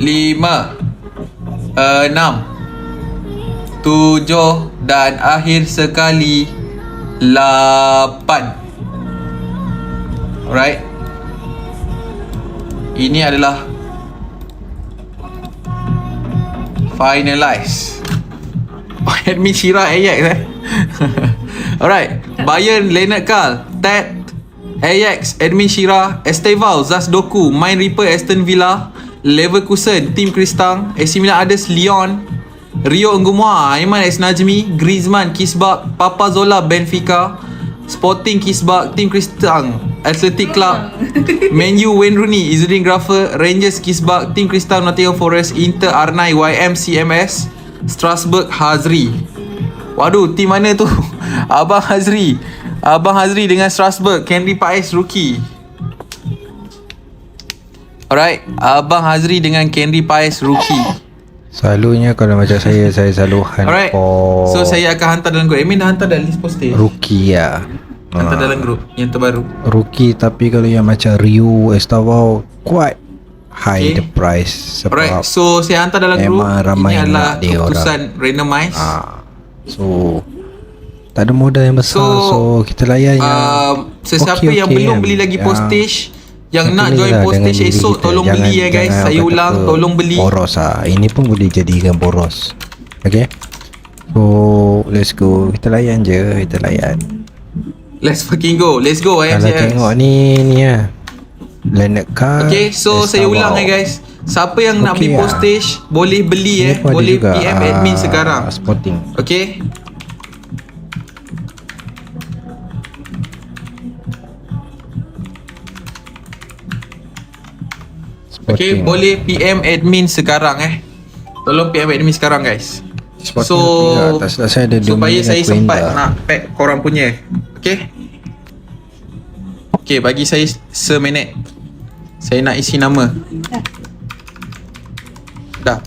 6, 7 dan akhir sekali 8. Alright. Ini adalah finalize. Admin Shira Ajax Alright. Bayern Leonard Carl, Ted Ajax, Admin Shira, Esteval, Zas Doku, Mind Reaper, Aston Villa, Leverkusen, Tim Kristang, AC Milan Ades, Lyon, Rio Ngumua, Aiman Ex Najmi, Griezmann, Kisbak, Papa Zola, Benfica, Sporting Kisbak, Tim Kristang, Athletic Club, Man U, Wayne Rooney, Izzuddin Graffer, Rangers Kisbak, Tim Kristang, Nottingham Forest, Inter Arnai, YM CMS, Strasbourg Hazri. Waduh, tim mana tu? Abang Hazri dengan Strasbourg, Henry Paes rookie. Alright, Abang Hazri dengan Henry Paes rookie. Selalunya kalau macam saya selalu hunt Alright. for So saya akan hantar dalam grup. Admin dah hantar dalam list postage. rookie lah. Hantar dalam grup yang terbaru. Rookie, tapi kalau yang macam Rio, Estavao quite high the price. Sebab Alright, so saya hantar dalam grup. memang ramai Ini adalah nak dia keputusan randomize. So tak ada modal yang besar, so kita layan yang sesiapa yang belum beli lagi postage, yang nak join postage esok, tolong beli ya guys. Saya ulang, tolong beli. Boros lah. Ini pun boleh jadikan boros. Okay, so let's go. Kita layan je. Let's fucking go. Let's go Kalau tengok ni lah Leonard Carl. Okay, so saya ulang guys. Siapa yang nak beli postage boleh beli boleh PM admin sekarang. Sporting. Okay. Okay, boleh PM admin sekarang Tolong PM admin sekarang guys. So saya ada supaya saya sempat nak pack korang punya. Okay. Okay, bagi saya seminit. Saya nak isi nama. Dah.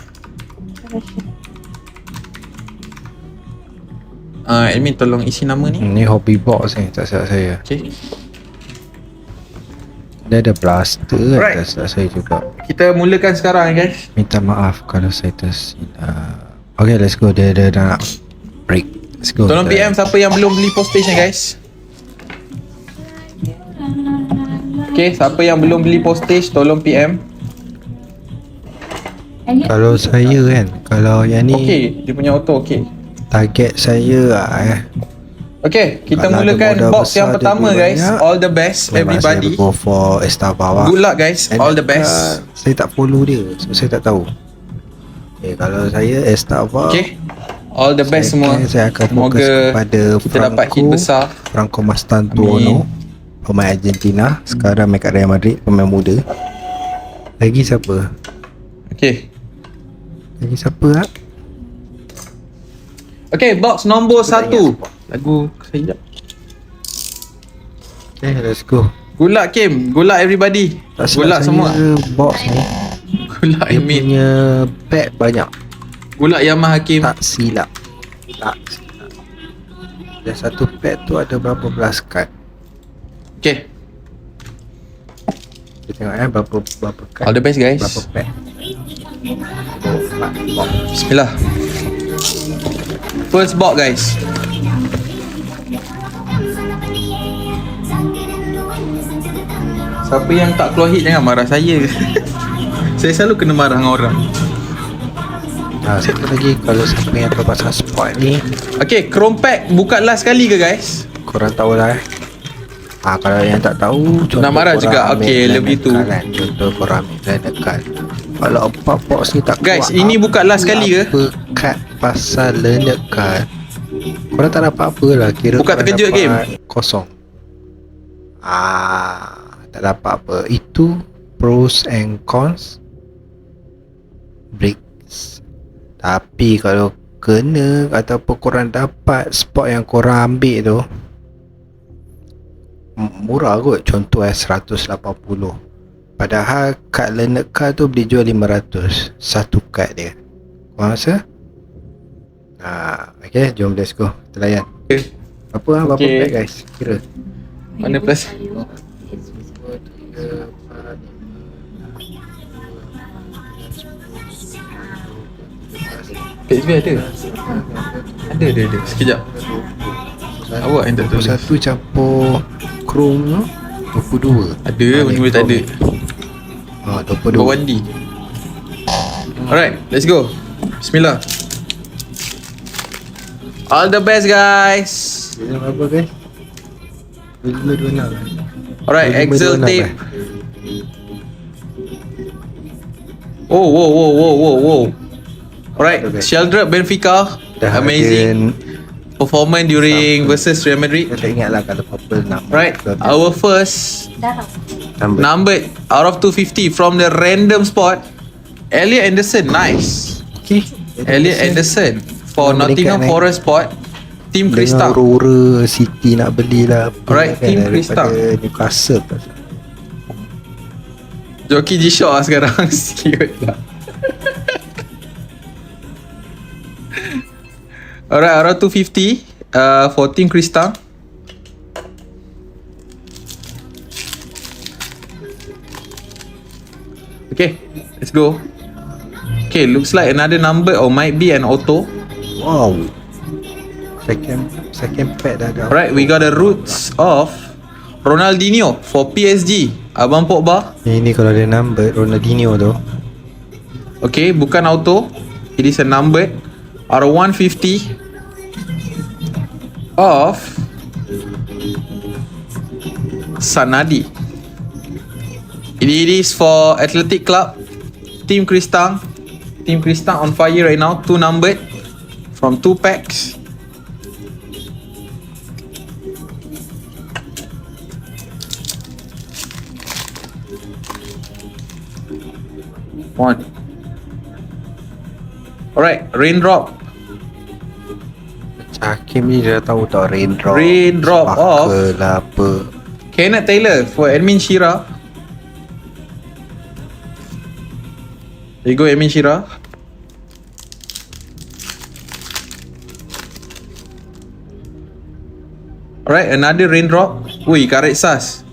Admin tolong isi nama ni. Ni hobby box ni, tak silap saya. Okay. Dia ada plaster, Alright. tak silap saya juga. Kita mulakan sekarang guys. Minta maaf kalau saya tersilap. Okay, let's go. Dia nak break. Let's go. Tolong PM siapa yang belum beli postage ni guys. Okay, siapa yang belum beli postage tolong PM. Kalau saya kan, kalau yang ni Okay, dia punya auto okay. target saya Okay, kita kalau ada mulakan modal box besar, yang ada pertama duit guys. banyak, All the best everybody. Saya go for Estava lah. Good luck guys. And All the best. Saya tak follow dia, so saya tak tahu. Okay, kalau saya Estava, Okay. All the best semua. Saya akan fokus Semoga kepada kita dapat hit besar. Franco Mastantuono, pemain Argentina, sekarang main kat Real Madrid, pemain muda. Lagi siapa? Okay. Lagi siapa lah? Okay, box nombor 1. Lagu sekejap. Okay, let's go. Good luck Kim. Good luck everybody. Tak Good luck silap semua. saya box ni, Good luck dia Amin. punya pack banyak. Good luck Yamaha Kim. Tak silap. Dan satu pack tu ada berapa belas kad. Okay. Kita tengok berapa kad. All the best guys. Berapa pack. Bismillah. First box guys. Siapa yang tak keluar hit jangan marah saya. Saya selalu kena marah dengan orang. Satu lagi, kalau siapa yang tahu pasal sport ni, Okay, Chrome Pack buka last kali ke guys? korang tahulah kalau yang tak tahu, contoh Nak marah korang juga? ambil Okay, plan lebih tu. dekat kan. Contoh korang ambil plan dekat. Kalau 4 box ni tak Guys, keluar, ini buka last kali ke? apa kad pasal learner card, korang tak dapat apa lah. Kira Buka korang terkejut dapat game. kosong. Tak dapat apa. Itu pros and cons breaks. Tapi kalau kena ataupun korang dapat spot yang korang ambil tu murah kot, contoh 180. Padahal kad learner card tu boleh jual 500 satu kad dia. Korang rasa? Okay, jom let's go. Kita layan. Okay. Berapa Okay. pack guys? Kira. Mana plus? PSB ada? Ada. Sekejap. Awak yang tak tulis. 21 campur Chrome tu 22. Ada, benda tak ada. 22. Bawa Wandi. Alright, let's go. Bismillah. All the best guys. Dia berapa guys? 2526. Alright, 2526, Excel tape. Oh. Alright, Sheldrop Benfica. Amazing performance during versus Real Madrid. Saya tak ingat lah kalau purple nama. Right, our first numbered out of 250 from the random spot, Elliot Anderson. Nice. Okay. Elliot Anderson for Yang Nottingham meningkat, Forest spot. Team Dengan Crystal. Aurora City nak belilah. Alright, Team Crystal. Newcastle. Joki G-Shock lah sekarang. Cute lah. Alright, around 250 for Team Crystal. Okay, let's go. Okay, looks like another number or might be an auto. Wow. Second pack dah ada. Alright, we got the roots of Ronaldinho for PSG. Abang Pogba. Ini kalau dia number Ronaldinho tu. Okay, bukan auto. It is a numbered out of 150 of Sanadi. It is for Athletic Club. Team Cristang. Team Cristang on fire right now. 2 numbered from 2 packs. One. Alright, Raindrop. Hakim ni dia tahu tak raindrop. Raindrop off. Lah apa. Kenneth Taylor for Admin Shira. There you go, Emin Shira. Alright, another raindrop. Ui, Karet Sas.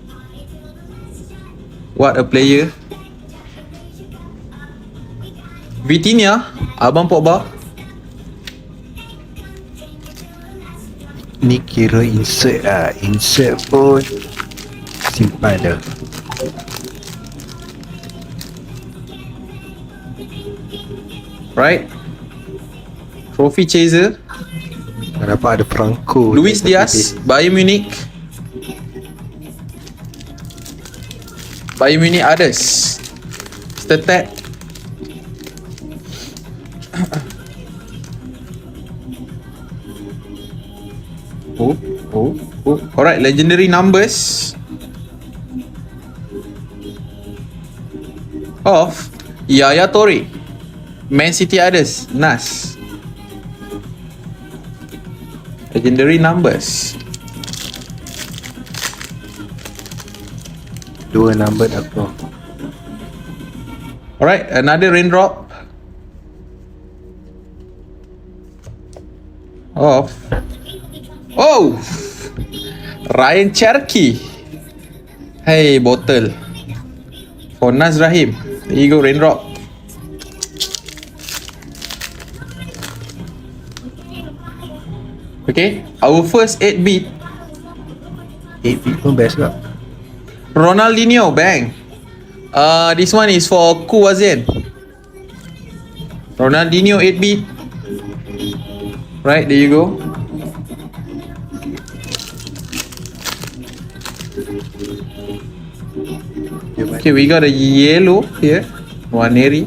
What a player. Vitinha, Abang Pogba. Ni kira insert lah. Insert pun simpan dah. Right. Trophy chaser. Dapat ada Franco. Luis Diaz, Bayern Munich. Bayern Munich others. Stat. Oh. Alright, legendary numbers of Yaya Toure. Man City others. Nas. Legendary numbers. 2 number apa? Alright, another raindrop of Ryan Cherky. Hey, bottle for Naz Rahim. There you go, raindrop. Okay, our first 8-bit 8-bit pun best lah. Ronaldinho, bang. This one is for Kuwazen. Ronaldinho 8-bit. Right, there you go. Okay, we got a yellow here. Waneri.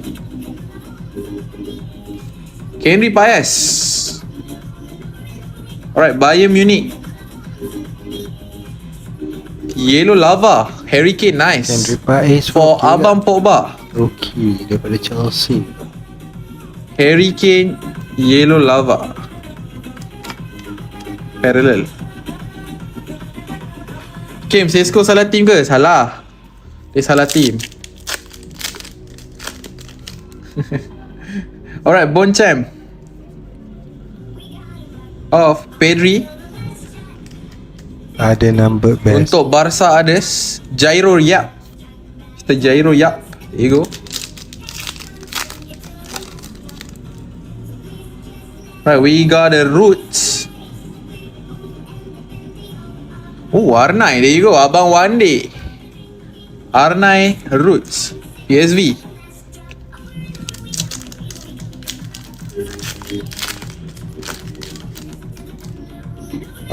Henry Paes. Alright, Bayern Munich. Yellow lava. Harry Kane, nice. Henry Paes For Abang Pogba. Rookie daripada Chelsea. Harry Kane, yellow lava. Parallel. Kim, Sesko salah team ke? Salah. Dia salah team. Alright, Bonchem of Pedri. Ada number best. Untuk Barca others, Jairo Yap. Mr. Jairo Yap. There you go. Right, we got the Roots. Oh, Arnai. There you go. Abang Wande. Arnai Roots. PSV.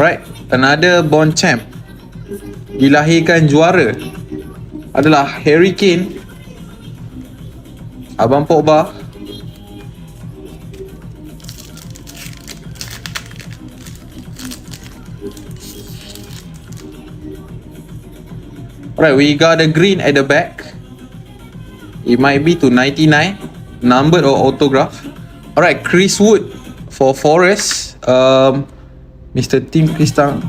Alright, another Bond champ. Dilahirkan juara adalah Harry Kane, Abang Pogba, alright, we got a green at the back. It might be to 99, numbered or autograph. Alright, Chris Wood for Forest. Mr. Tim Kristang.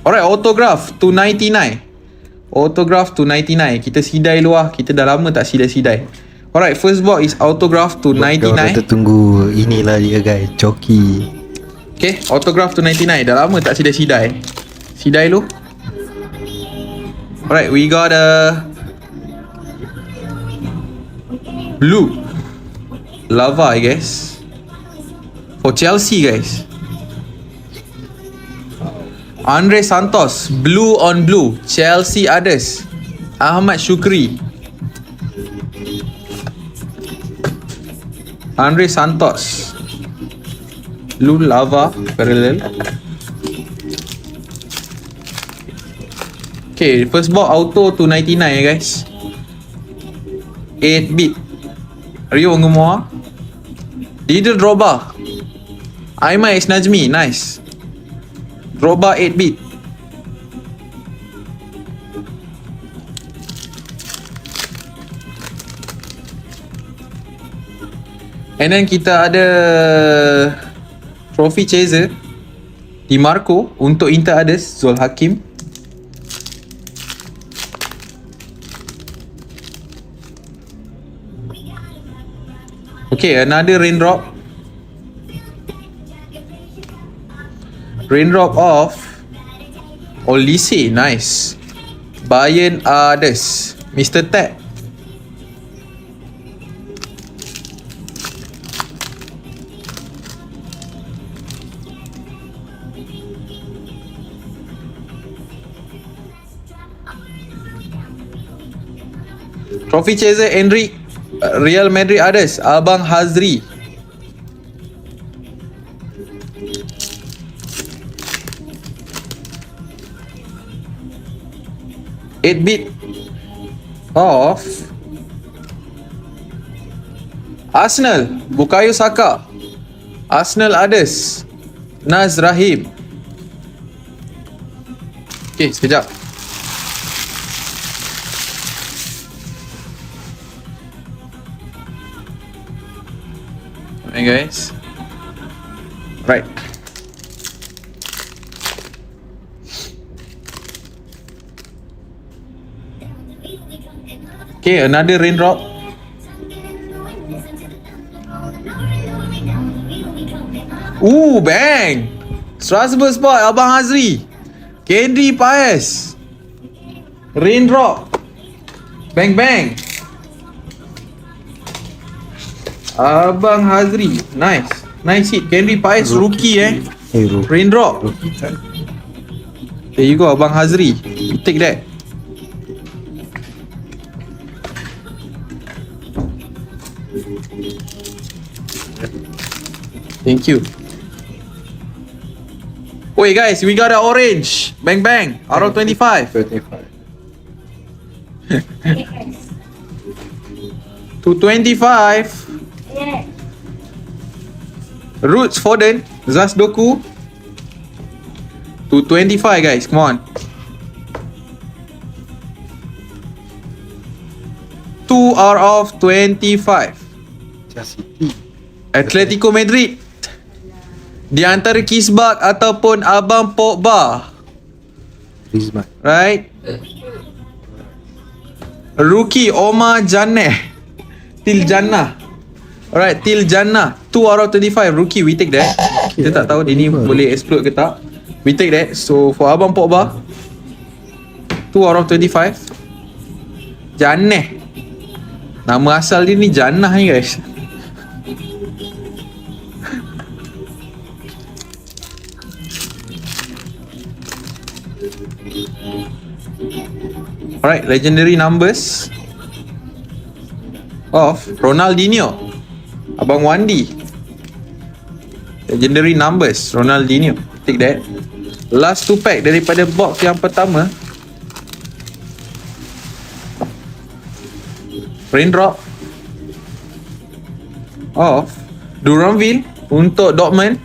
Alright, autograph to 99. Autograph to 99. Kita sidai luar. Kita dah lama tak sidai-sidai. Alright, first box is autograph to 99. Kita tunggu inilah dia guys, Joki. Okay, autograph to 99. Dah lama tak sidai-sidai. Sidai lu. Alright, we got a blue lava, I guess, for Chelsea guys. Andre Santos, blue on blue, Chelsea others. Ahmad Shukri. Andre Santos, blue lava, parallel. Okay, first box auto to 99 guys. 8-bit. Rio Ngumoa. Didier Drogba. Aiman X Najmi, nice. Drogba 8-bit. And then kita ada trophy chaser Di Marco untuk Inter others, Zul Hakim. Okay, another raindrop. Raindrop of Olise, nice. Bayern Ades, Mr. Ted. Trophy chaser Enric, Real Madrid Ades, Abang Hazri. Eight bit of Arsenal, Bukayo Saka. Arsenal Ades, Naz Rahim. Okay, sekejap. Okay guys. Right. Okay, another raindrop. Ooh, bang! Strasbourg Sport, Abang Hazri. Kendry Paes. Raindrop. Bang bang. Abang Hazri. Nice. Nice hit. Kendry Paes rookie Raindrop. There you go, Abang Hazri. You take that. Thank you. Wait guys, we got an orange. Bang bang. Out of 25. 225. Yeah. Roots Foden, Zas Doku. 225 guys, come on. 2 out of 25. Atletico Madrid. Di antara Kisbak ataupun Abang Pogba. Griezmann. Right? Rookie Omar Janeh. Til Jannah. Alright, Til Jannah. 2 out of 25. Rookie, we take that. Kita tak tahu dia ni boleh explode ke tak. We take that. So, for Abang Pogba, 2 out of 25. Janeh. Nama asal dia ni Jannah ni guys. Alright, legendary numbers of Ronaldinho, Abang Wandi. Legendary numbers Ronaldinho. Take that. Last 2 pack daripada box yang pertama. Raindrop of Duranville untuk Dortmund,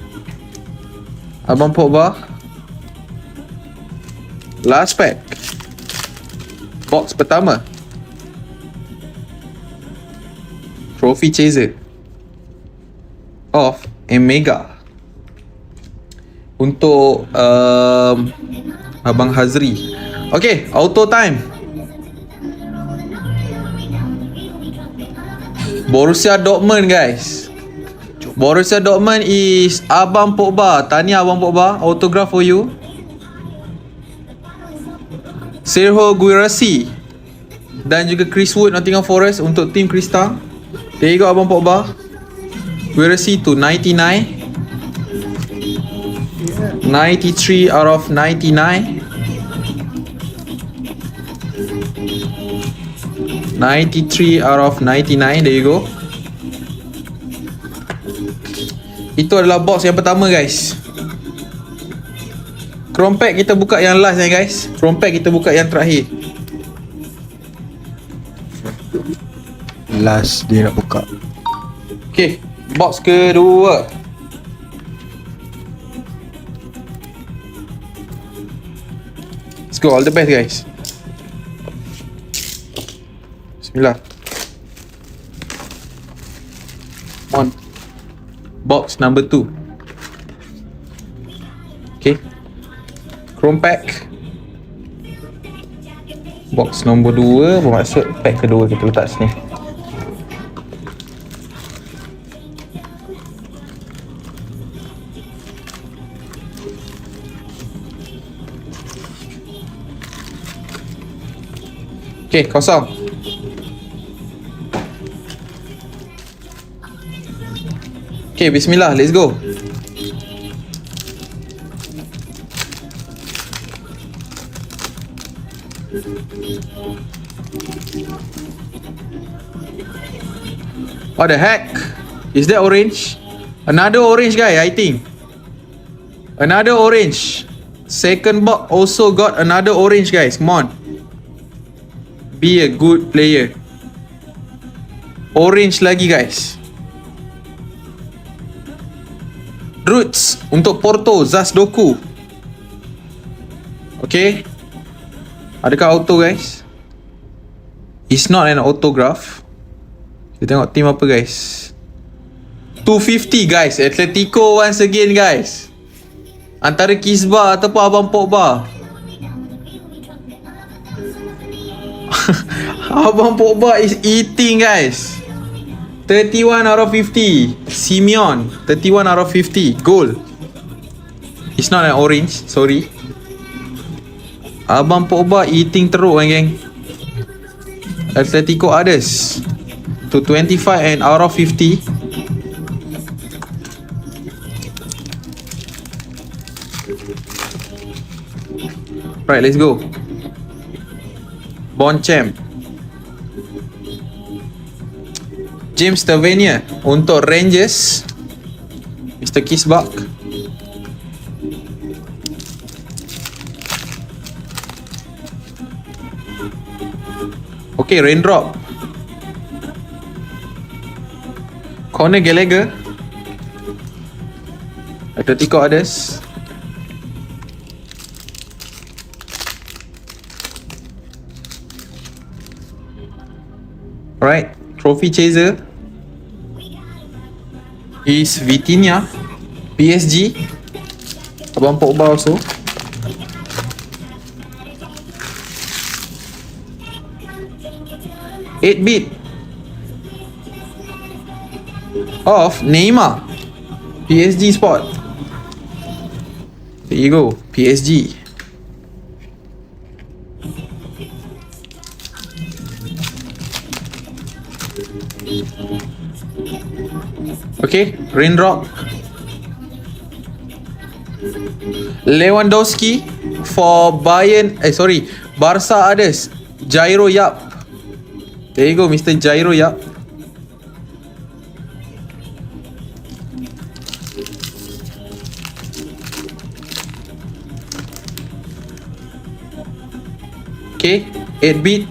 Abang Pogba. Last pack, box pertama, Trophy chaser of Emega untuk Abang Hazri. Okay, auto time. Borussia Dortmund guys. Borussia Dortmund is Abang Pogba. Tahniah Abang Pogba, autograph for you. Sergio Guirassy dan juga Chris Wood Nottingham Forest untuk tim Krista. There you go Abang Pogba. Guirassy to 99. 93 out of 99. 93 out of 99. There you go. Itu adalah box yang pertama guys. Chrome pack kita buka yang last ya guys. Chrome pack kita buka yang terakhir. Last dia nak buka. Okay, box kedua. Let's go, all the best guys. Bismillah. Come on. Box number 2. Okay. Chrome pack. Box nombor 2 bermaksud pack kedua kita letak sini. Okay, kosong. Okay, bismillah, let's go. What the heck? Is that orange? Another orange guy, I think. Another orange. Second box also got another orange, guys. Come on. Be a good player. Orange lagi, guys. Roots untuk Porto, Zasdoku. Okay. Adakah auto, guys? It's not an autograph. Kita tengok team apa, guys. 250, guys. Atletico once again, guys. Antara Kisba ataupun Abang Pogba. Abang Pogba is eating, guys. 31 out of 50. Simeon, 31 out of 50. Goal. It's not an orange, sorry. Abang Pogba eating teruk, geng. Atletico others. To 25 and out of 50. Right, let's go. Bonchamp. James Tavernier untuk Rangers. Mr. Kisbach. Okay, Raindrop. Conor Gallagher. Atletico others. Right, trophy chaser is Vitinha, PSG. Abang Pogba also. Eight-bit of Neymar, PSG spot. There you go, PSG. Okay, Raindrop. Lewandowski for Bayern. Barca others. Jairo Yap. There you go, Mr. Jairo Yap. Okay, 8-bit.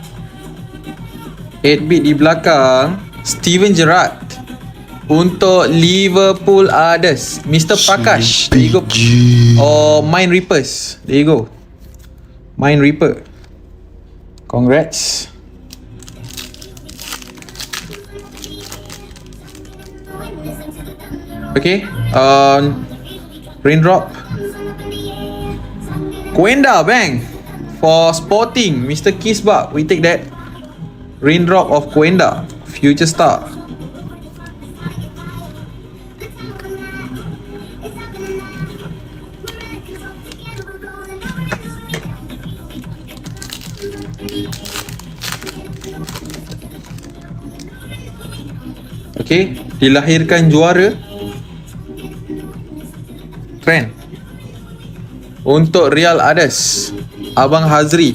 8-bit di belakang. Steven Gerrard. Untuk Liverpool others, Mr. Prakash. There you go. Or Mind Reapers. There you go. Mind Reaper. Congrats. Okay. Raindrop. Cuenda, bang. For Sporting, Mr. Kisbach. We take that. Raindrop of Cuenda. Future star. Okay, dilahirkan juara. Trend. Untuk Real others, Abang Hazri.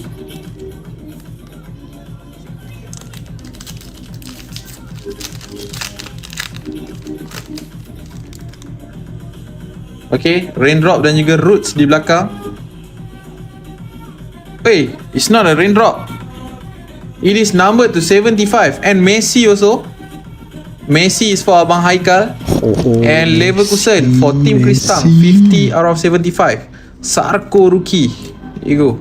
Okay, Raindrop dan juga Roots di belakang. Hey, it's not a Raindrop. It is numbered to 75. And Messi also. Messi is for Abang Haikal. And Leverkusen for Team Kristang, 50 out of 75. Sarko rookie. Here you go.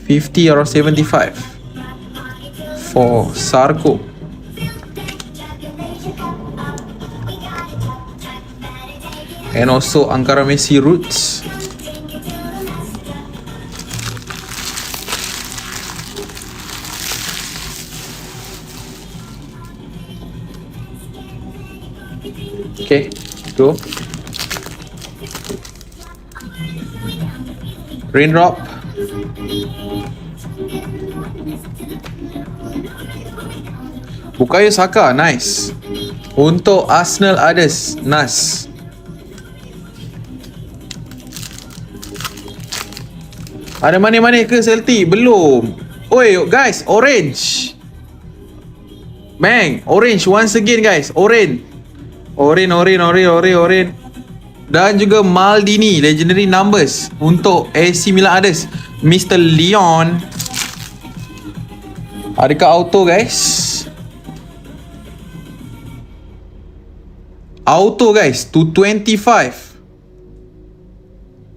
50 out of 75 for Sarko. And also Ankara Messi Roots. Okay, go. Raindrop. Bukayo Saka, nice. Untuk Arsenal Ades, Nas. Ada mana-mana ke Celtic? Belum. Oi guys, orange. Bang, orange once again guys. Orange. Dan juga Maldini, legendary numbers untuk AC Milan Ades. Mr. Leon. Adakah auto guys? Auto guys, to 25.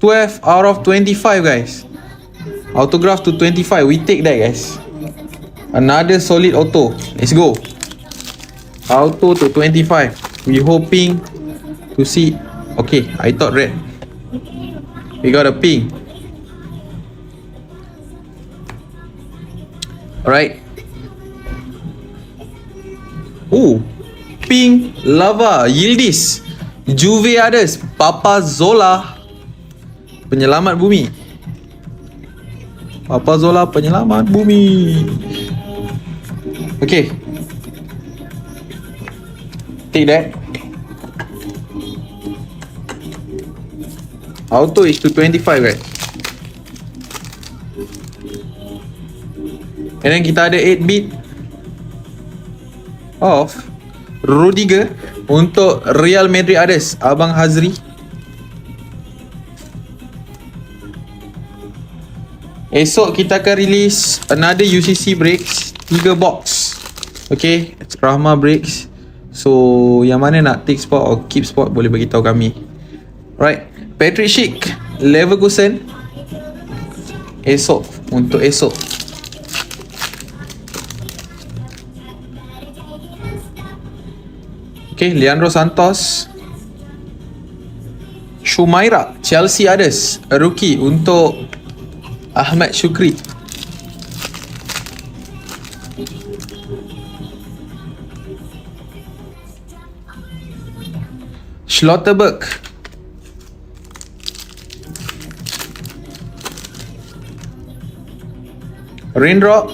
12 out of 25 guys. Autograph to 25. We take that guys. Another solid auto. Let's go. Auto to 25. We hoping to see. Okay, I thought red. We got a pink. Alright. Oh, pink lava Yildiz Juve Ades Papa Zola penyelamat bumi. Papa Zola penyelamat bumi. Okay, take that. Auto is to 25 right. And then kita ada 8-bit of Rudiger untuk Real Madrid Ades Abang Hazri. Esok kita akan release another UCC breaks 3 box. Okay, Rahma breaks. So yang mana nak take spot or keep spot boleh bagi tahu kami. Right, Patrick Schick Leverkusen esok, untuk esok. Okay, Leandro Santos Shumaira Chelsea Ades rookie untuk Ahmad Shukri. Schlotterberg Raindrop.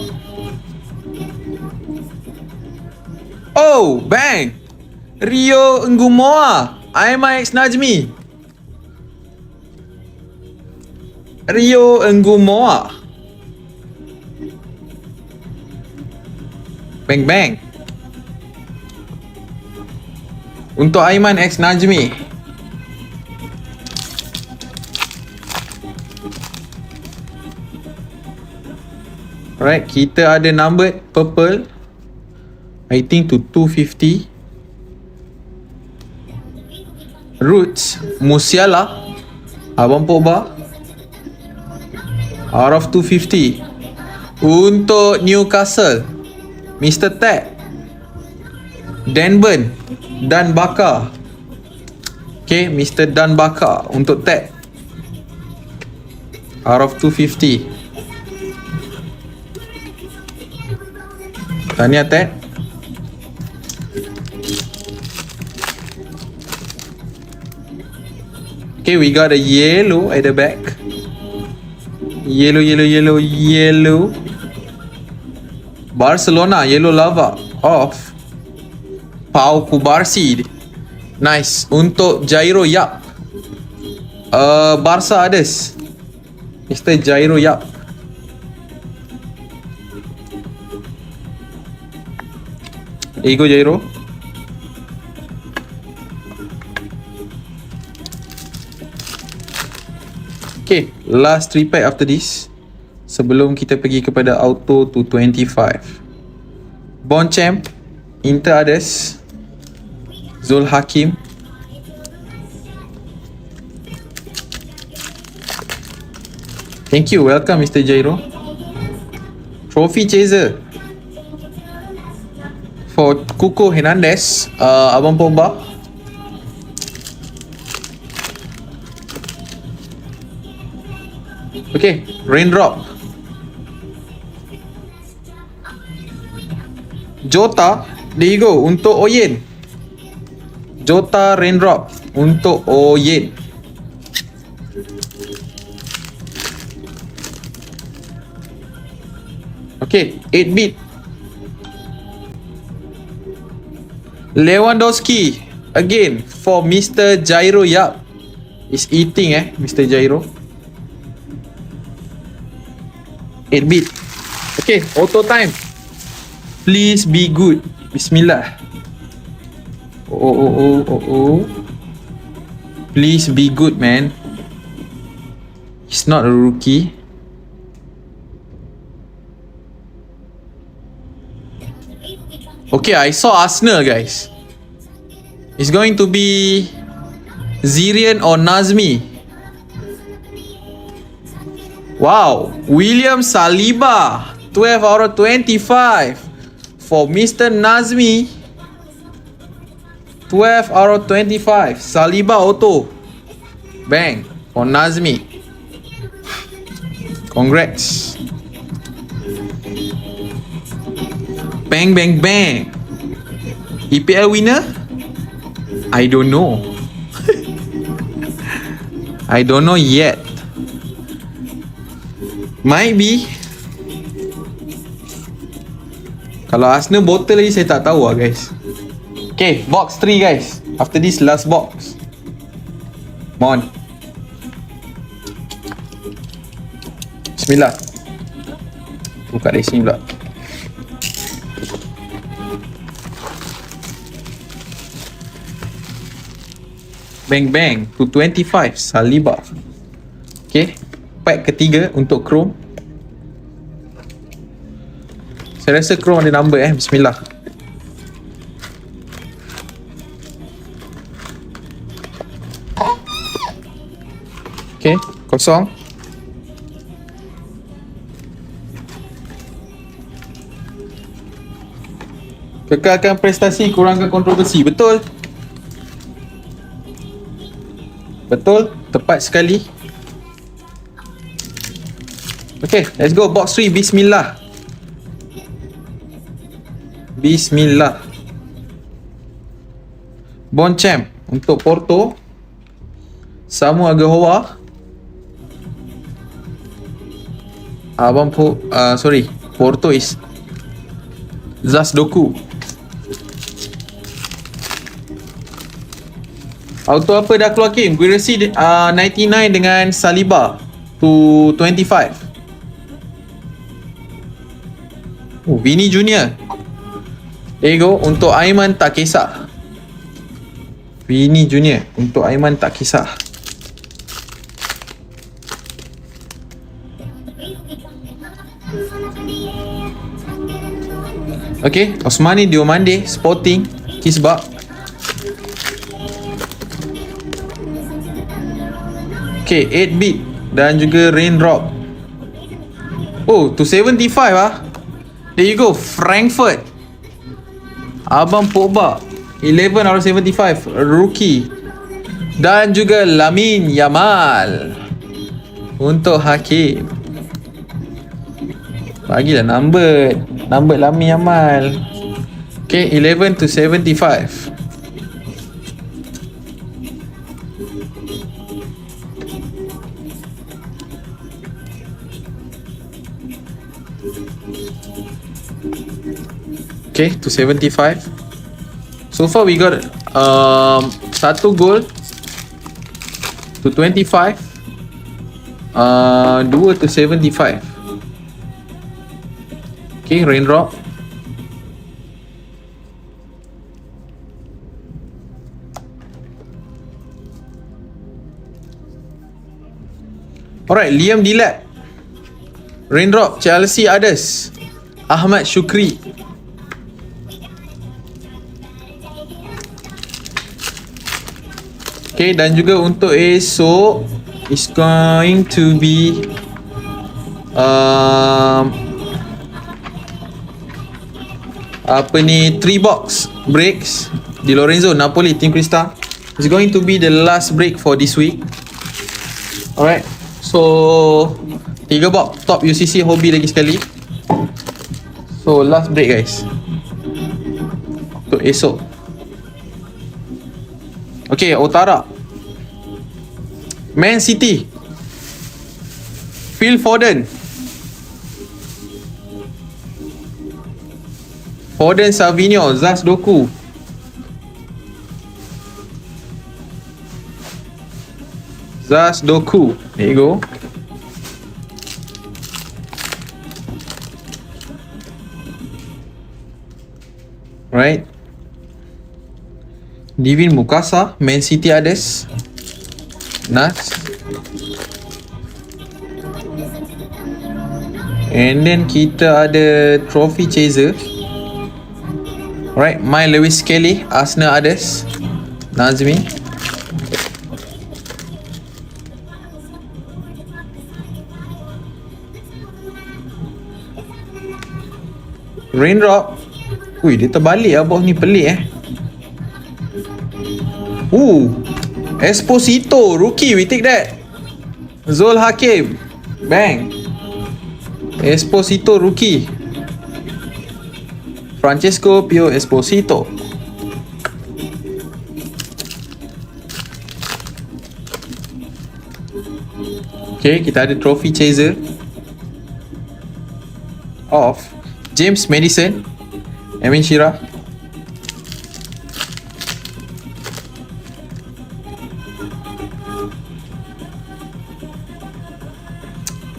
Oh, bang! Rio Ngumoa IMAX Najmi. Rio Ngumoa. Bang bang. Untuk Aiman X Najmi. Alright, kita ada number purple, I think to 250. Roots Musiala Abang Pogba out of 250. Untuk Newcastle Mr. Ted Denburn Dan Bakar. Okay, Mr. Dan Bakar untuk Ted out of 250. Tahniah Ted. Okay, we got a yellow at the back. Yellow. Barcelona, yellow lava off. Pau Kubarsi. Nice. Untuk Jairo Yap. Barca Ades. Mr. Jairo Yap. There you go, Jairo. Okay, last 3 pack after this sebelum kita pergi kepada auto to 25. Bonchamp Inter Ades Zul Hakim. Thank you, welcome Mr. Jairo. Trophy Chaser for Cuco Hernandez, Abang Pogba. Okay, Raindrop Jota, there you go, untuk Oyen. Jota Raindrop untuk Oyen. Okay, 8-bit Lewandowski again for Mr. Jairo Yap. Is eating Mr. Jairo. 8-bit. Okay, auto time. Please be good. Bismillah. Oh. Please be good, man. He's not a rookie. Okay, I saw Arsenal, guys. It's going to be Zirian or Nazmi. Wow, William Saliba, 12 out of 25 for Mr. Nazmi. 12 out of 25. Saliba auto. Bang for Nazmi. Congrats. Bang, bang, bang. EPL winner? I don't know. I don't know yet. Might be. Kalau Arsenal bottle lagi saya tak tahu lah, guys. Okay, box 3, guys. After this last box. Come on. Bismillah. Buka dari sini pula. Bang bang to 25 Saliba. Okay, pack ketiga untuk Chrome. Saya rasa Chrome ada number Bismillah. Okay, kosong. Kekalkan prestasi, kurangkan kontroversi. Betul. Betul, tepat sekali. Okay, let's go box 3. Bismillah. Bismillah. Bonchamp untuk Porto. Samu Agahowa. Porto is Zasdoku. Auto apa dah keluar Kim? Guirassy 99 dengan Saliba to 25. Oh, Vini Junior. There you go. Untuk Aiman tak kisah. Vini Junior. Untuk Aiman tak kisah. Okay, Osmani Diomande, Sporting, Kisbah. Okay, 8-bit dan juga Raindrop. Oh, to 75 There you go, Frankfurt. Abang Pogba, 11 out of 75, rookie. Dan juga Lamine Yamal untuk Hakim. Bagilah number Lamine Yamal. Okay, 11 to 75. Okay, to 75. So far we got 1 goal to 25, 2 to 75. Okay, Raindrop. Alright, Liam Dilat, Raindrop, Chelsea others. Ahmad Shukri. Okay, dan juga untuk esok is going to be apa ni, 3 box breaks di Lorenzo Napoli Team Crista. It's going to be the last break for this week. Alright, so 3 box top UCC Hobby lagi sekali. So last break guys untuk esok. Okay, Otara, Man City, Phil Foden, Savinho, Zasdoku, Zaz Doku. There you go. Right. Divin Mukasa, Man City Others. Nas. And then kita ada Trophy Chaser. Right, My Lewis Kelly, Arsenal Others. Nazmi. Raindrop. Ui, dia terbalik lah box ni, pelik Esposito, rookie, we take that. Zul Hakim, bang. Esposito, rookie. Francesco Pio Esposito. Okay, kita ada Trophy Chaser of James Madison, Amin Shira.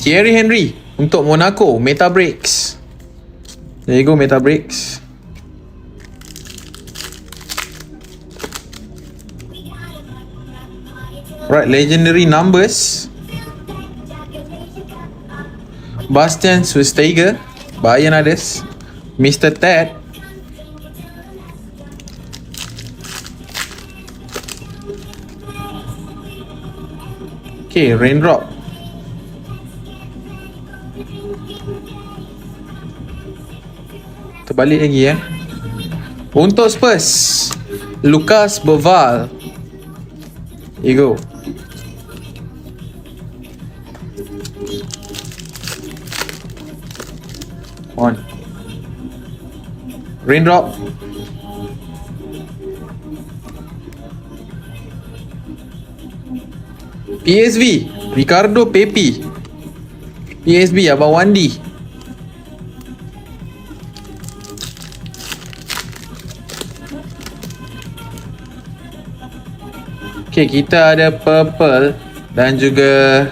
Thierry Henry untuk Monaco, Meta Breaks. There you go, Meta Breaks. Right, legendary numbers. Bastian Schweinsteiger, Bayern Others. Mr. Ted. Okay, Raindrop. Terbalik lagi Untuk Spurs, Lucas Boval. Here you go. On. Raindrop. PSV, Ricardo Pepi. PSV, Abang Wandi. Okay, kita ada purple dan juga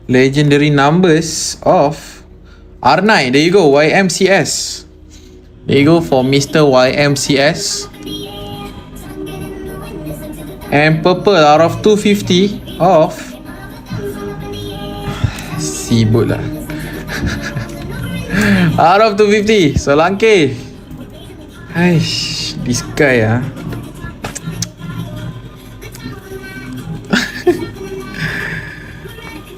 legendary numbers of R9. There you go, YMCS. There you go for Mr. YMCS. And purple out of 250 of sibuk lah. Out of 250 Solanke. Aish, this guy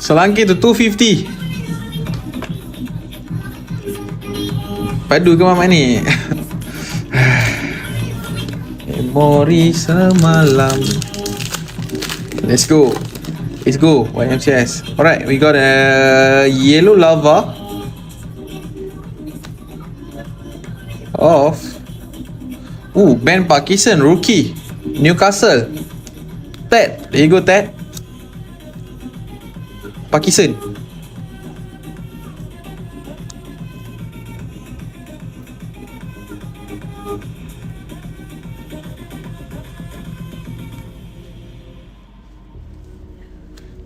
Solanke tu 250. Padu ke mamak ni? Memori semalam. Let's go. Let's go. YMCS. Alright, we got a yellow lava of Ben Parkinson, rookie, Newcastle. Ted. There you go, Ted. Parkinson.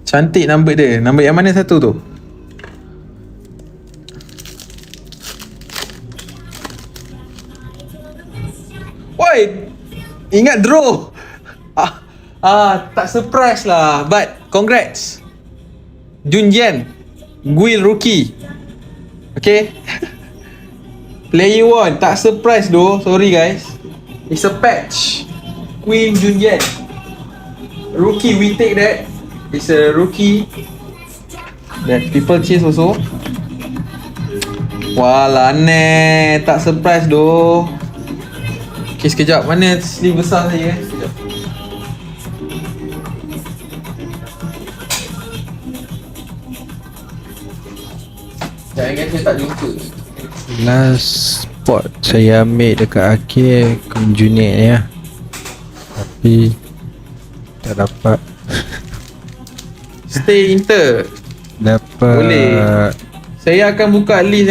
Cantik number dia. Number yang mana satu tu? Woi, ingat draw. Tak surprise lah. But congrats, Junjian, Guil rookie. Okay. Player one. Tak surprise though. Sorry guys. It's a patch. Queen Junjian, rookie, we take that. It's a rookie that people chase also. Walah ne, tak surprise doh. Okay, sekejap. Mana sleeve besar saya? Sekejap. Jangan guys, saya tak jumpa. Last spot saya ambil dekat akhir Kunjunit ni lah. Tapi tak dapat. Stay Inter. Dapat. Boleh. Saya akan buka list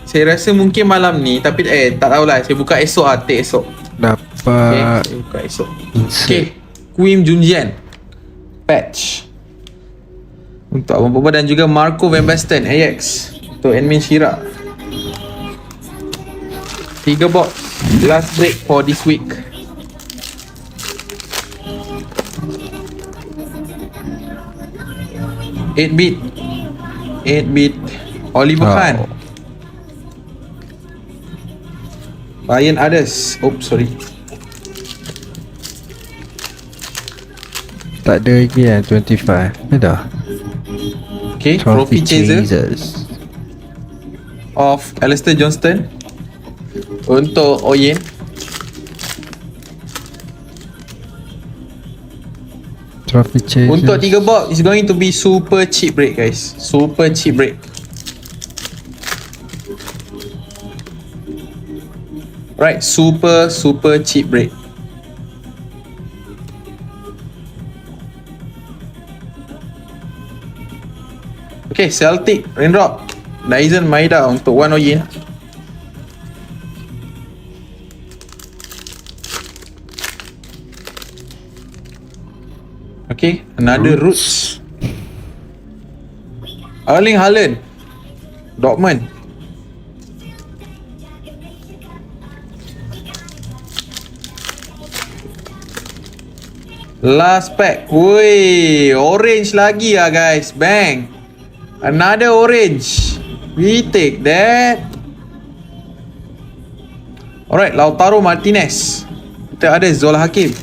Saya rasa mungkin malam ni. Tapi tak tahulah. Saya buka esok take esok. Dapat. Okay, saya buka esok. Okay, Queen Junjian. patch untuk Abang Boba, dan juga Marco Van Basten Ajax untuk admin Shira. 3 box last break for this week. Eight bit Oliver Kahn, Ryan Adams. Sorry, tak ada lagi 25. Ada. Okay, Trophy Chasers of Alistair Johnston untuk Oyen. Trophy Chasers. Untuk 3 box is going to be super cheap break, guys. Super cheap break. Right, super cheap break. Okay, Celtic Raindrop Dyson Maeda untuk 1 Oyen. Okay, another Roots. Erling Haaland Dortmund. Last pack. Woi, orange lagi lah, guys. Bang. Another orange. We take that. Alright, Lautaro Martinez. Kita ada Zola Hakim.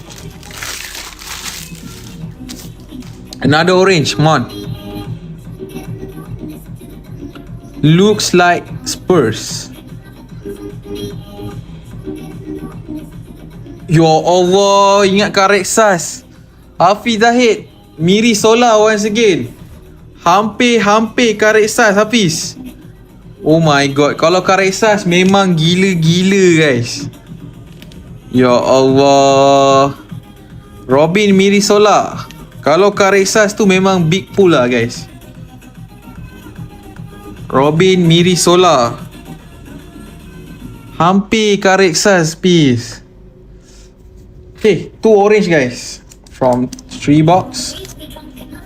Another orange. Come on. Looks like Spurs. Ya Allah, ingat Kareksas. Hafiz Zahid, Miri Sola once again. Hampir Kareksas Hafiz. Oh my god, kalau Kareksas memang gila-gila, guys. Ya Allah. Robin Miri Sola. Kalau Kareksas tu memang big pull lah, guys. Robin Miri Sola. Hampir Kareksas piece. Okay, 2 orange, guys. From 3 box,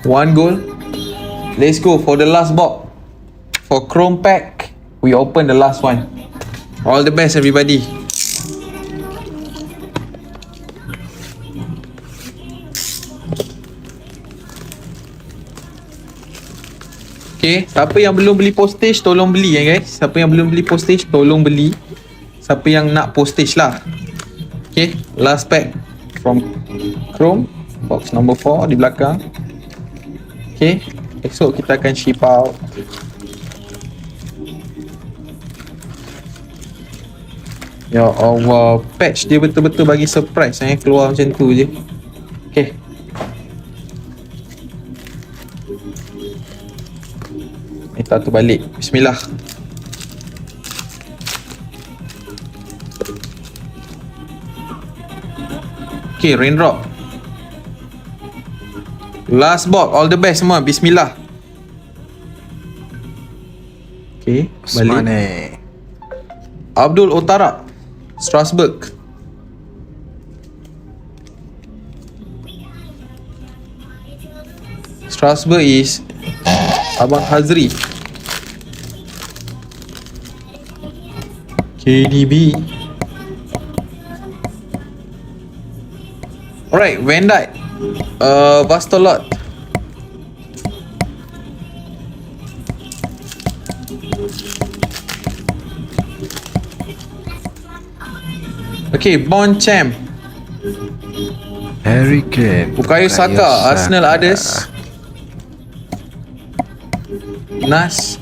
1 gold. Let's go for the last box. For Chrome pack, we open the last one. All the best, everybody. Okay, siapa yang belum beli postage, tolong beli ya, guys. Siapa yang belum beli postage, tolong beli. Siapa yang nak postage lah. Okay, last pack from Chrome, box number 4 di belakang. Okay, esok kita akan ship out. Ya Allah, patch dia betul-betul bagi surprise. Saya keluar macam tu je. Okay, kita tu balik. Bismillah. Okay, Raindrop. Last box, all the best semua. Bismillah. Okay, balik. Abdul Otara, Strasbourg. Strasbourg is Abang Hazri. KDB. Alright, Van Dijk, Bastolot. Okay, Bond Champ, Harry Kane, Bukayo Saka, Arsenal Others, Nas.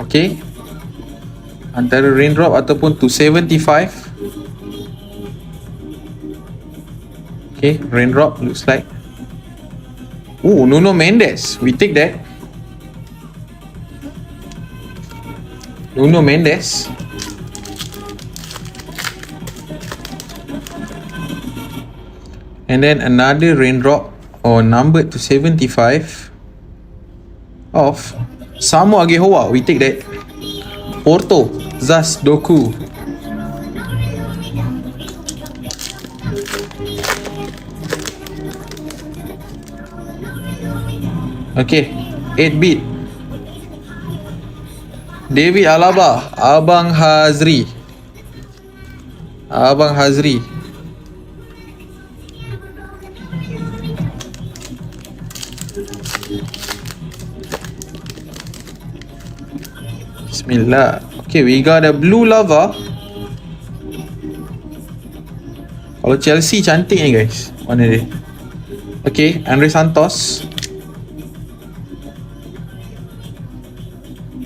Okay, antara Raindrop ataupun 275. Okay, Raindrop looks like. Nuno Mendes, we take that. Nuno Mendes. And then another Raindrop or number 275 of Samu Agehoa, we take that. Porto, Zas Doku. Okay, 8-bit. David Alaba, Abang Hazri. Bismillah. Okay, we got a blue lava. Kalau Chelsea cantik ni guys, mana dia? Okay, Andre Santos.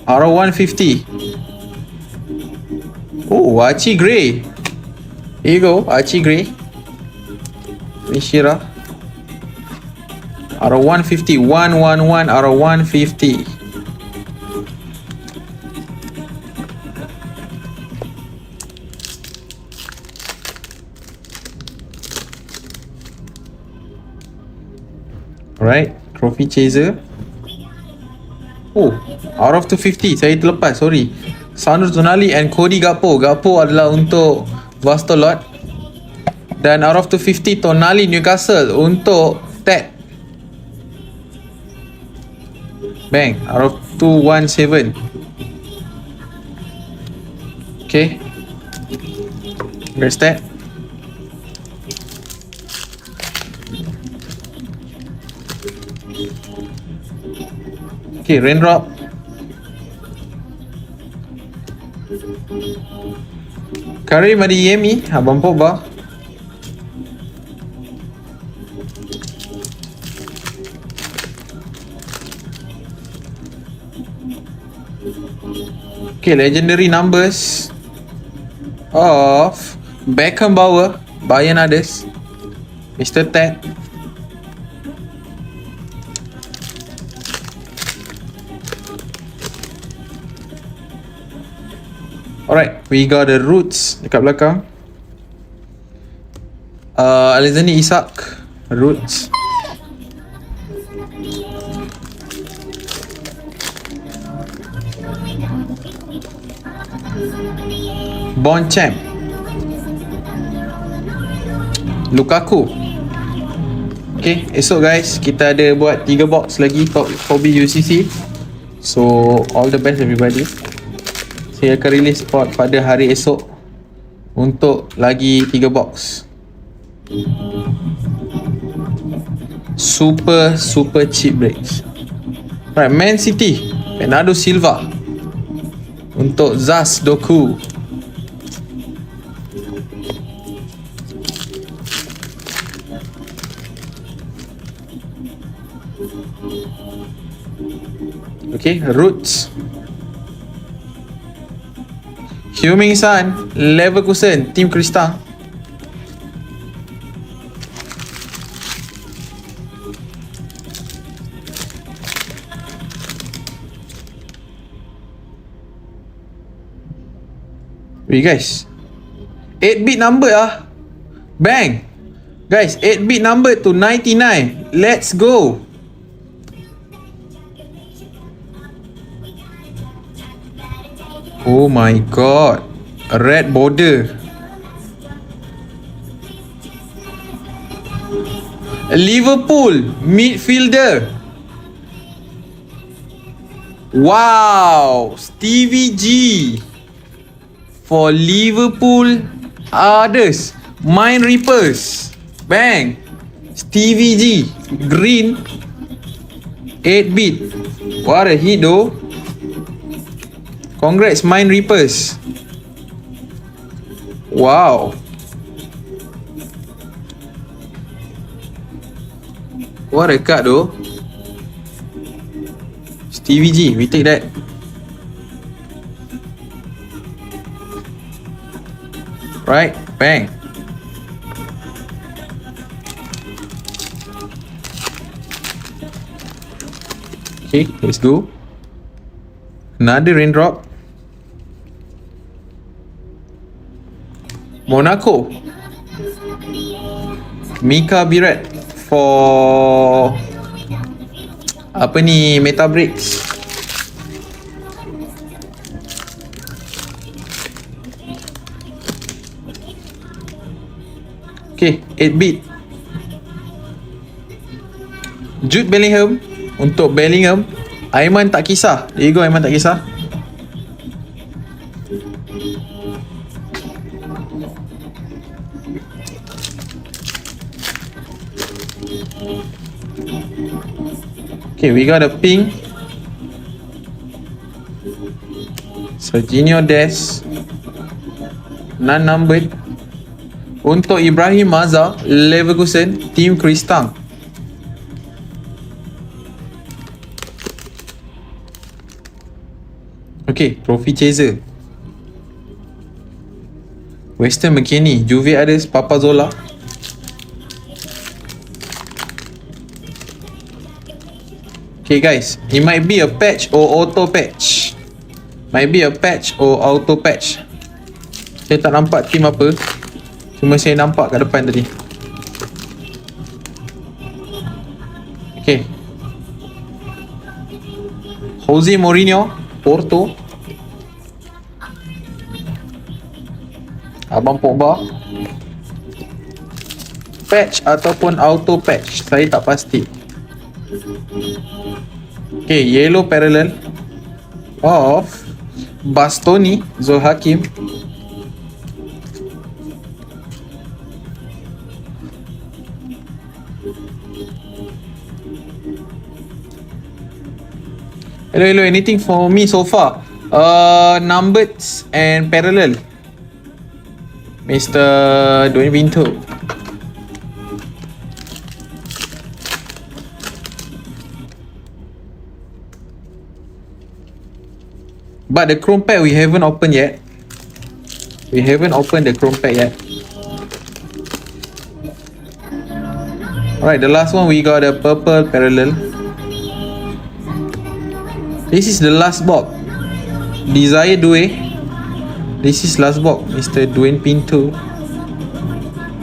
R150. Oh, Archie Gray. Here you go, Archie Gray. Mishira. R150, 111 R150. Alright, trophy chaser. Oh, out of 250. Saya terlepas, sorry. Sandro Tonali and Cody Gakpo. Gakpo adalah untuk Vastolot. Dan out of 250, Tonali Newcastle untuk Ted. Bang, out of 217. Okay. Where's that? Okay, raindrop. Karim Adeyemi, Abang Pogba. Okay, legendary numbers of Beckenbauer, Bayern others, Mr. Ted. Alright, we got the Roots dekat belakang. Alexander Isak, Roots. Bonchamp, Lukaku. Okay, esok guys kita ada buat 3 box lagi top Hobby UCC. So all the best everybody. Saya akan release spot pada hari esok untuk lagi 3 box. Super cheap breaks. Right, Man City, Bernardo Silva untuk Zas Doku. Okay, Roots. Heung-min Son, Leverkusen, Team Krista. Wait guys, 8-bit number ah. Bang. Guys, 8-bit number to 99. Let's go. Oh my god, a red border. A Liverpool midfielder. Wow, Stevie G for Liverpool others. Mind Reapers. Bang. Stevie G green 8-bit. What a hit though. Congrats Mind Reapers. Wow. What a card though. Stevie G, we take that. Right, bang. Okay, let's go. Another raindrop. Monaco, Mika Biret for apa ni, Meta Bricks. Okay, 8-bit. Jude Bellingham, Untuk Bellingham, Aiman tak kisah. There you go, Aiman tak kisah. Okay, we got a pink. Serginho Dest, non-numbered. Untuk Ibrahim Mazar, Leverkusen, Team Kristang. Okay, trophy chaser. Weston McKennie, Juve Addis, Papa Zola. Okay guys, it might be a patch or auto patch. Might be a patch or auto patch. Saya tak nampak team apa, cuma saya nampak kat depan tadi. Okay, Jose Mourinho, Porto. Abang Pogba. Patch ataupun auto patch, saya tak pasti. Okay, yellow parallel of Bastoni, Zul Hakim. Hello, anything for me so far? Numbered and parallel, Mr. Dwayne Pinto. But the Chrome pack we haven't opened yet. We haven't opened the Chrome pack yet. Alright, the last one we got a purple parallel. This is the last box. Desire Due. This is last box, Mr. Dwayne Pinto.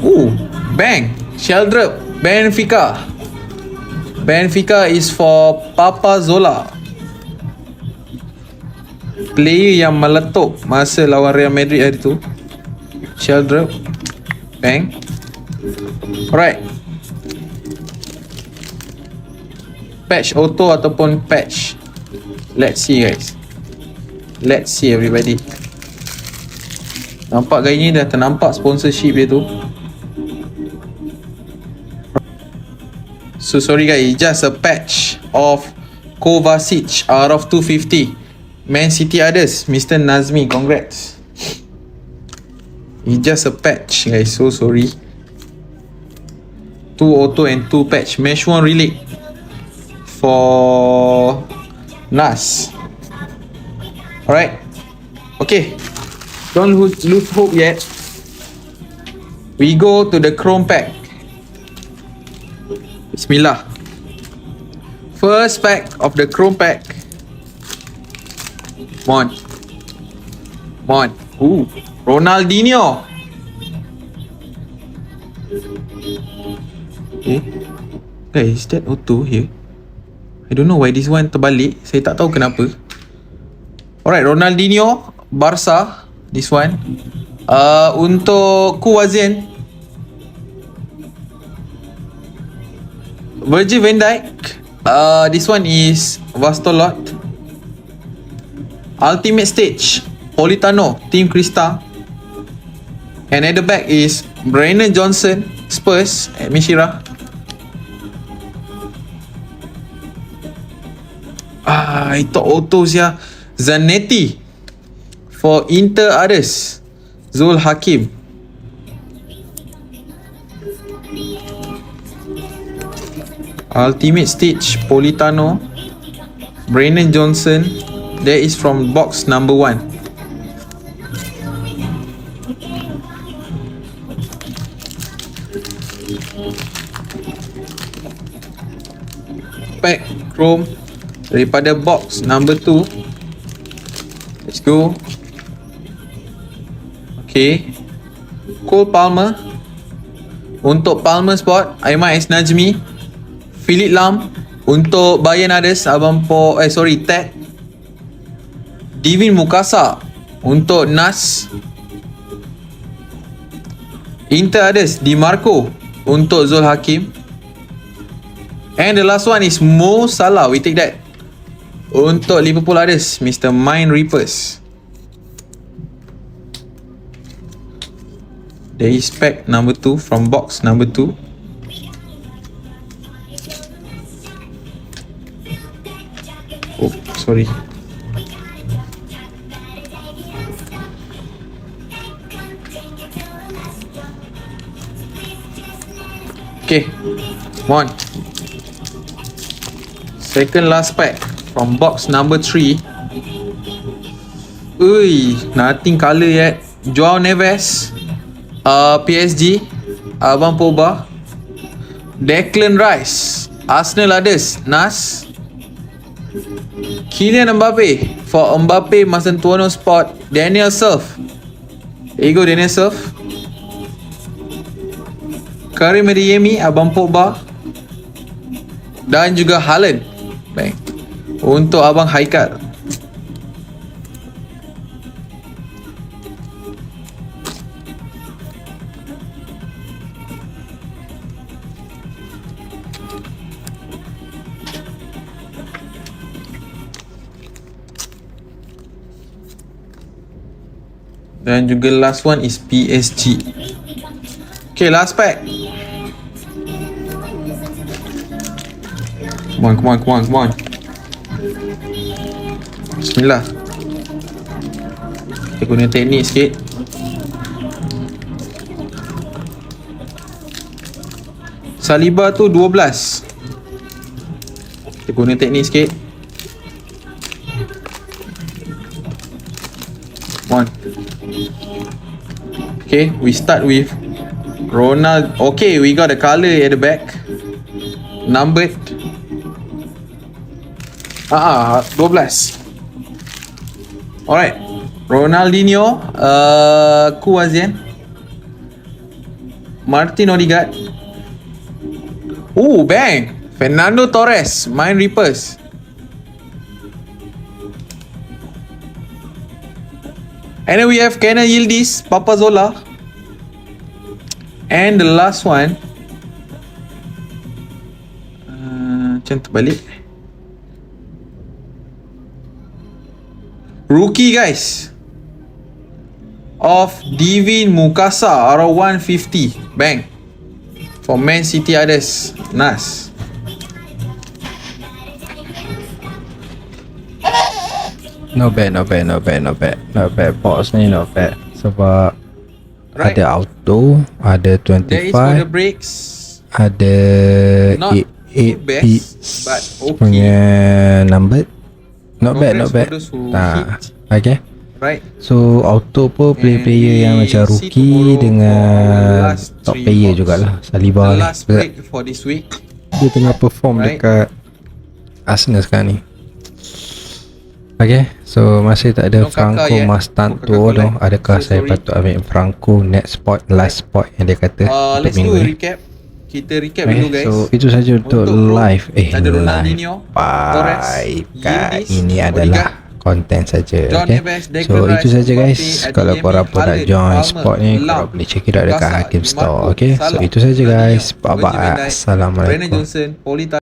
Ooh, bang! Sheldrop, Benfica. Benfica is for Papa Zola. Player yang meletup masa lawan Real Madrid hari tu. Sheldrop, bang. Alright. Patch auto ataupun patch. Let's see guys. Let's see everybody. Nampak gaya ni dah ternampak sponsorship dia tu. So sorry guys, just a patch of Kovacic out of 250. Man City others, Mr. Nazmi, congrats. It's just a patch guys, so sorry. 2 auto and 2 patch. Mesh 1 relic for Nas. Alright. Okay, don't lose hope yet. We go to the Chrome pack. Bismillah. First pack of the Chrome pack. Come on. Ooh, Ronaldinho. Okay. Guys, is that auto here? I don't know why this one terbalik. Saya tak tahu kenapa. Alright, Ronaldinho, Barca. This one. Untuk Kuwazien, Virgil van Dijk. This one is Vastolot. Ultimate Stage, Politano, Team Krista. And at the back is Brennan Johnson, Spurs at Mishira. Itu auto sia. Zanetti for Inter others, Zul Hakim. Ultimate Stage, Politano, Brennan Johnson. That is from box number 1. Pack Chrome daripada box number 2. Let's go. Okay, Cole Palmer. Untuk Palmer Sport, Aiman S. Najmi. Philip Lam. Untuk Bayern others, Abang Po, Ted. Divin Mukasa untuk Nas. Inter others, Di Marco untuk Zul Hakim. And the last one is Mo Salah. We take that. Untuk Liverpool others, Mr. Mind Reapers. There is pack number 2 from box number 2. Oh, sorry. Okay, come on. Second last pack from box number 3. Ui, nothing colour yet. Joao Neves, PSG, Abang Pogba, Declan Rice, Arsenal others, Nas, Kylian Mbappe for Mbappe Masentuono Sport, Daniel Surf. There you go, Daniel Surf. Karim Adeyemi, Abang Pogba, dan juga Haaland. Bang. Untuk Abang Haikal. Dan juga last one is PSG. Okay, last pack. Come on. Bismillah. Kita guna teknik sikit. Saliba tu 12. Kita guna teknik sikit. Come on. Okay, we start with Ronald. Okay, we got a colour at the back. Numbered. 12. Alright. Ronaldinho, Kuazian, Martin Odegaard. Oh, bang! Fernando Torres, Mind Reapers. And then we have Kenan Yildiz, Papa Zola. And the last one, macam terbalik. Rookie guys of Divin Mukasa R150. Bang. For Man City others, Nas. Not bad. Box ni not bad. Sebab Right. ada auto, ada There is for the 25, breaks. ada Not 8 best, beats but okay. punya number. Not bad. Congrats for those who hit. Okay. Right. So auto pun player-player yang we macam see rookie tomorrow for dengan last top 3 player box. jugalah. Saliba The ni last break for this week. dia tengah perform Right. dekat Arsenal sekarang ni. Okay, so masih tak ada No Kaka Franco yet. Mastanto No Kaka tu. collect. Adakah So saya sorry. patut ambil Franco next spot, last spot yang dia kata untuk Let's do minggu a ni? recap. Kita recap Okay, dulu guys. so itu saja untuk Group, live. ada Live. Ronaldinho, Torres, Bye. Yildiz, Ini Odegaard, adalah konten saja. John Okay. Neves, Declan So Rice, itu saja guys. Mbappe, Kalau Adeyemi, korang pun nak Haaland, join Palmer, spot ni, Lam, korang boleh check it out dekat Gaza, Hakim Di Store. Marco, Okay. So Salah, itu saja guys. Ronaldinho, Bye Virgil van bye. Dijk, Assalamualaikum. Brennan Johnson, Polita.